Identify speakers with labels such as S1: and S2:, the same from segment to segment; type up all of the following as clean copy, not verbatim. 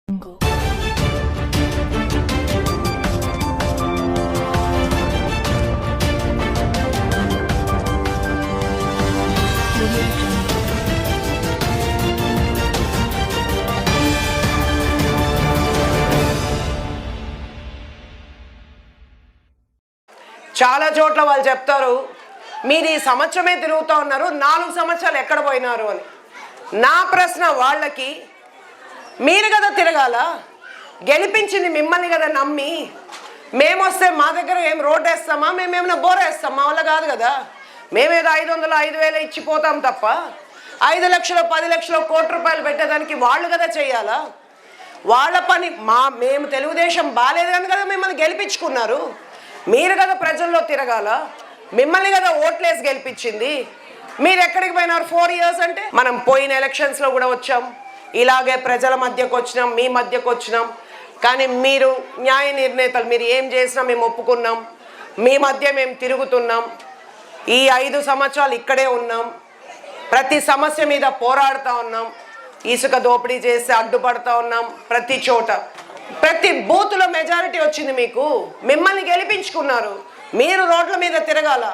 S1: చాలా చోట్ల వాళ్ళు చెప్తారు మీరు ఈ సంవత్సరమే తిరుగుతూ ఉన్నారు, 4 సంవత్సరాలు ఎక్కడ పోయినారు అని. నా ప్రశ్న వాళ్ళకి, మీరు కదా తిరగాల, గెలిపించింది మిమ్మల్ని కదా నమ్మి. మేమొస్తే మా దగ్గర ఏం రోడ్ వేస్తామా, మేమేమైనా బోర్ వేస్తాం, మా వల్ల కాదు కదా. మేమేదో 500 5,000 ఇచ్చిపోతాం తప్ప 5 లక్షలు 10 లక్షలు కోటి రూపాయలు పెట్టేదానికి వాళ్ళు కదా చేయాలా. వాళ్ళ పని మేము తెలుగుదేశం బాగాలేదు కానీ కదా మిమ్మల్ని గెలిపించుకున్నారు. మీరు కదా ప్రజల్లో తిరగాల, మిమ్మల్ని కదా ఓట్లేసి గెలిపించింది. మీరు ఎక్కడికి పోయినారు 4 ఇయర్స్ అంటే? మనం పోయిన ఎలక్షన్స్లో కూడా వచ్చాం, ఇలాగే ప్రజల మధ్యకు వచ్చినాం, మీ మధ్యకు వచ్చినాం. కానీ మీరు న్యాయ నిర్ణేతలు, మీరు ఏం చేసినా మేము ఒప్పుకున్నాం, మీ మధ్య మేము తిరుగుతున్నాం. ఈ 5 సంవత్సరాలు ఇక్కడే ఉన్నాం, ప్రతి సమస్య మీద పోరాడుతూ ఉన్నాం. ఇసుక దోపిడీ చేసి అడ్డుపడుతూ ఉన్నాం ప్రతి చోట. ప్రతి బూత్లో మెజారిటీ వచ్చింది మీకు, మిమ్మల్ని గెలిపించుకున్నారు. మీరు రోడ్ల మీద తిరగాల,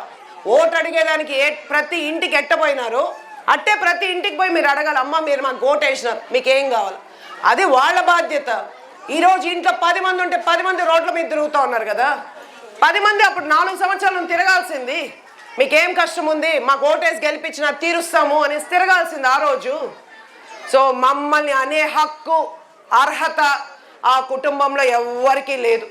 S1: ఓటు అడిగేదానికి ప్రతి ఇంటికి ఎట్టపోయినారు అట్టే ప్రతి ఇంటికి పోయి మీరు అడగాలి, అమ్మ మీరు మాకు ఓటు వేసినారు, మీకేం కావాలి. అది వాళ్ళ బాధ్యత. ఈరోజు ఇంట్లో 10 మంది ఉంటే 10 మంది రోడ్ల మీద తిరుగుతూ ఉన్నారు కదా. 10 మంది అప్పుడు 4 సంవత్సరాలు తిరగాల్సింది. మీకేం కష్టం ఉంది, మాకు ఓటేసి గెలిపించినా తీరుస్తాము అని తిరగాల్సింది ఆ రోజు. సో మమ్మల్ని అనే హక్కు, అర్హత ఆ కుటుంబంలో ఎవ్వరికీ లేదు.